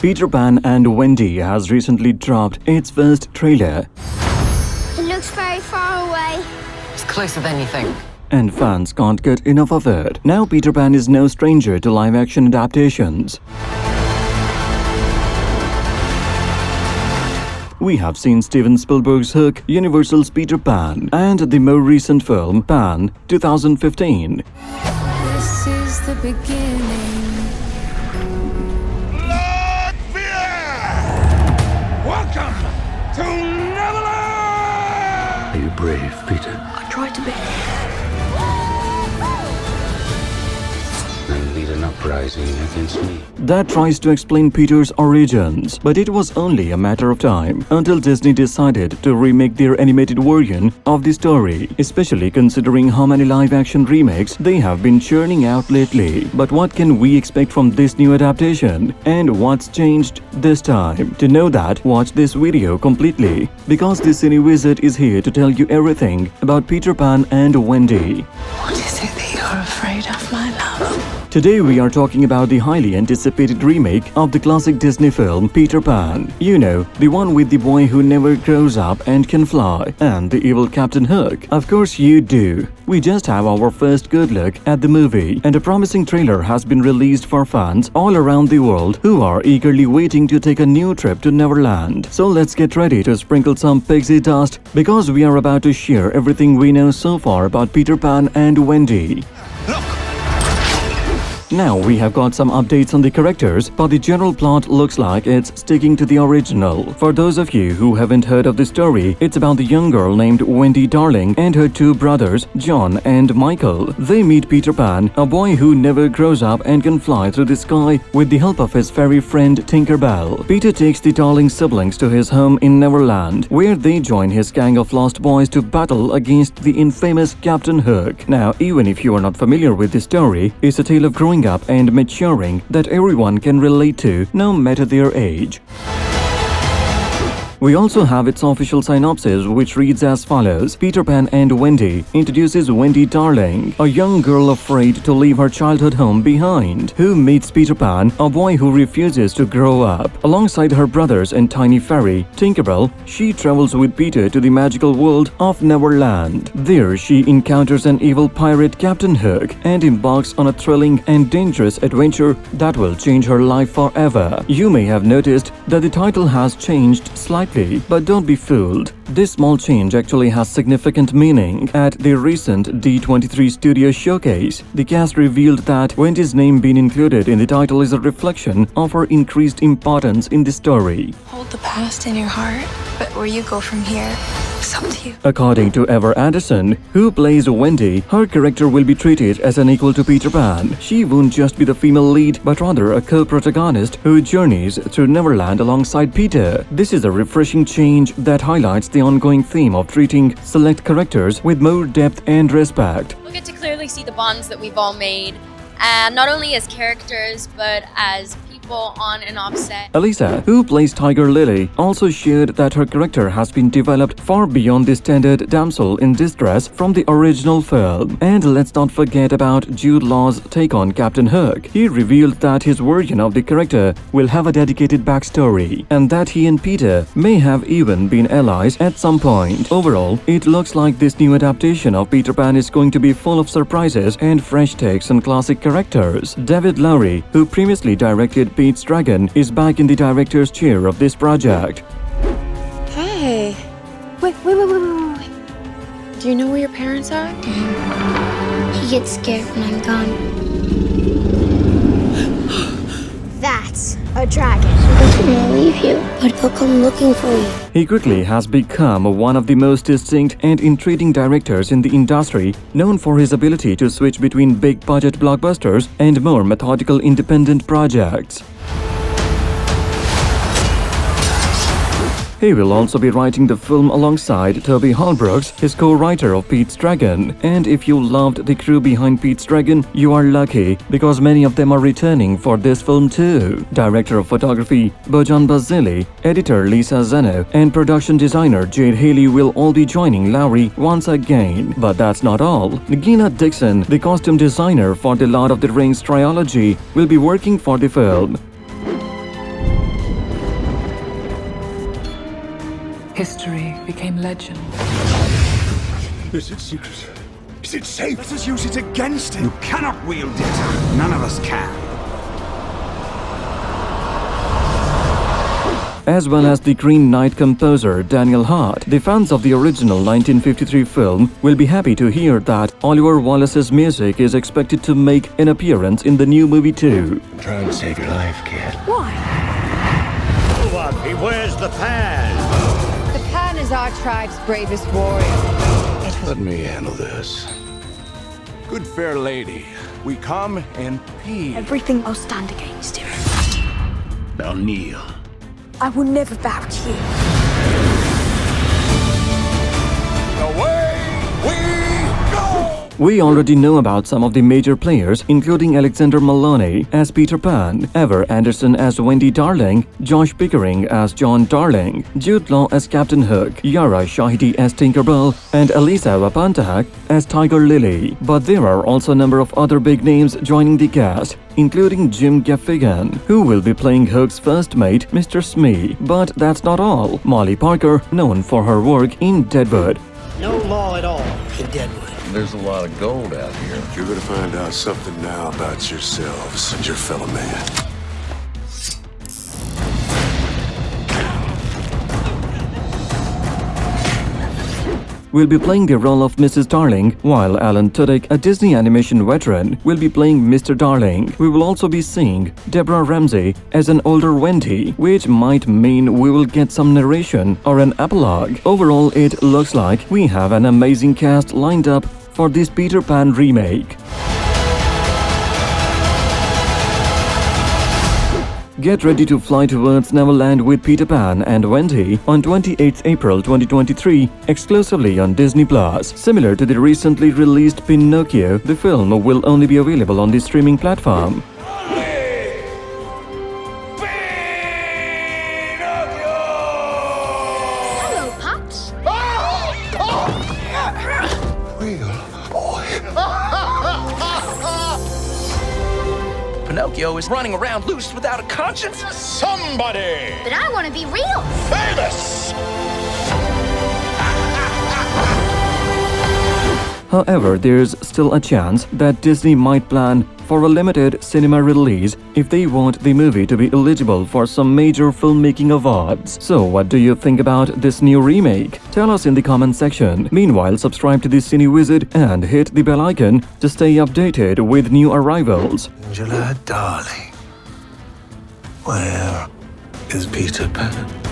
Peter Pan and Wendy has recently dropped its first trailer. It looks very far away. It's closer than you think. And fans can't get enough of it. Now Peter Pan is no stranger to live-action adaptations. We have seen Steven Spielberg's Hook, Universal's Peter Pan, and the more recent film, Pan, 2015. This is the beginning. Welcome to Neverland! Are you brave, Peter? I tried to be. Then lead an uprising against me. That tries to explain Peter's origins, but it was only a matter of time until Disney decided to remake their animated version of the story, especially considering how many live-action remakes they have been churning out lately. But what can we expect from this new adaptation? And what's changed this time? To know that, watch this video completely, because the Cine Wizard is here to tell you everything about Peter Pan and Wendy. What is it that you're afraid of, my love? Today we are talking about the highly anticipated remake of the classic Disney film Peter Pan. You know, the one with the boy who never grows up and can fly, and the evil Captain Hook. Of course you do. We just have our first good look at the movie, and a promising trailer has been released for fans all around the world who are eagerly waiting to take a new trip to Neverland. So let's get ready to sprinkle some pixie dust, because we are about to share everything we know so far about Peter Pan and Wendy. Now we have got some updates on the characters, but the general plot looks like it's sticking to the original. For those of you who haven't heard of the story, it's about the young girl named Wendy Darling and her two brothers, John and Michael. They meet Peter Pan, a boy who never grows up and can fly through the sky with the help of his fairy friend Tinkerbell. Peter takes the Darling siblings to his home in Neverland, where they join his gang of lost boys to battle against the infamous Captain Hook. Now, even if you are not familiar with the story, it's a tale of growing up and maturing that everyone can relate to, no matter their age. We also have its official synopsis, which reads as follows. Peter Pan and Wendy introduces Wendy Darling, a young girl afraid to leave her childhood home behind, who meets Peter Pan, a boy who refuses to grow up. Alongside her brothers and tiny fairy, Tinkerbell, she travels with Peter to the magical world of Neverland. There, she encounters an evil pirate, Captain Hook, and embarks on a thrilling and dangerous adventure that will change her life forever. You may have noticed that the title has changed slightly, but don't be fooled. This small change actually has significant meaning. At the recent D23 Studio showcase, the cast revealed that Wendy's name being included in the title is a reflection of her increased importance in the story. Hold the past in your heart, but where you go from here, it's up to you. According to Ever Anderson, who plays Wendy, her character will be treated as an equal to Peter Pan. She won't just be the female lead, but rather a co-protagonist who journeys through Neverland alongside Peter. This is a refreshing change that highlights the ongoing theme of treating select characters with more depth and respect. We'll get to clearly see the bonds that we've all made, not only as characters, but as people on and off set. Elisa, who plays Tiger Lily, also shared that her character has been developed far beyond the standard damsel in distress from the original film. And let's not forget about Jude Law's take on Captain Hook. He revealed that his version of the character will have a dedicated backstory, and that he and Peter may have even been allies at some point. Overall, it looks like this new adaptation of Peter Pan is going to be full of surprises and fresh takes on classic characters. David Lowery, who previously directed Pete's Dragon, is back in the director's chair of this project. Hey. Wait. Do you know where your parents are? He gets scared when I'm gone. That's a dragon. He doesn't want to leave you, but he'll come looking for you. He quickly has become one of the most distinct and intriguing directors in the industry, known for his ability to switch between big-budget blockbusters and more methodical independent projects. He will also be writing the film alongside Toby Holbrooks, his co-writer of Pete's Dragon. And if you loved the crew behind Pete's Dragon, you are lucky, because many of them are returning for this film too. Director of photography Bojan Bazili, editor Lisa Zeno, and production designer Jade Haley will all be joining Lowery once again. But that's not all. Gina Dixon, the costume designer for the Lord of the Rings trilogy, will be working for the film. History became legend. Is it secret? Is it safe? Let us use it against him. You cannot wield it. None of us can. As well as the Green Knight composer Daniel Hart, the fans of the original 1953 film will be happy to hear that Oliver Wallace's music is expected to make an appearance in the new movie too. Try and save your life, kid. Why? He wears the pan. The Pan is our tribe's bravest warrior. Let me handle this. Good fair lady, we come in peace. Everything will stand against him. Now kneel. I will never bow to you. Away we go! We already know about some of the major players, including Alexander Maloney as Peter Pan, Ever Anderson as Wendy Darling, Josh Pickering as John Darling, Jude Law as Captain Hook, Yara Shahidi as Tinkerbell, and Elisa Wapantak as Tiger Lily. But there are also a number of other big names joining the cast, including Jim Gaffigan, who will be playing Hook's first mate, Mr. Smee. But that's not all. Molly Parker, known for her work in Deadwood. No law at all in Deadwood. There's a lot of gold out here. You're gonna find out something now about yourselves and your fellow man. Will be playing the role of Mrs. Darling, while Alan Tudyk, a Disney animation veteran, will be playing Mr. Darling. We will also be seeing Deborah Ramsey as an older Wendy, which might mean we will get some narration or an epilogue. Overall, it looks like we have an amazing cast lined up for this Peter Pan remake. Get ready to fly towards Neverland with Peter Pan and Wendy on 28 April 2023, exclusively on Disney+. Similar to the recently released Pinocchio, the film will only be available on the streaming platform. Hello, Pops. Pinocchio is running around loose without a conscience. Somebody But I want to be real. famous! However, there's still a chance that Disney might plan for a limited cinema release if they want the movie to be eligible for some major filmmaking awards. So what do you think about this new remake? Tell us in the comment section. Meanwhile, subscribe to the Cine Wizard and hit the bell icon to stay updated with new arrivals. Angela, darling. Where is Peter Pan?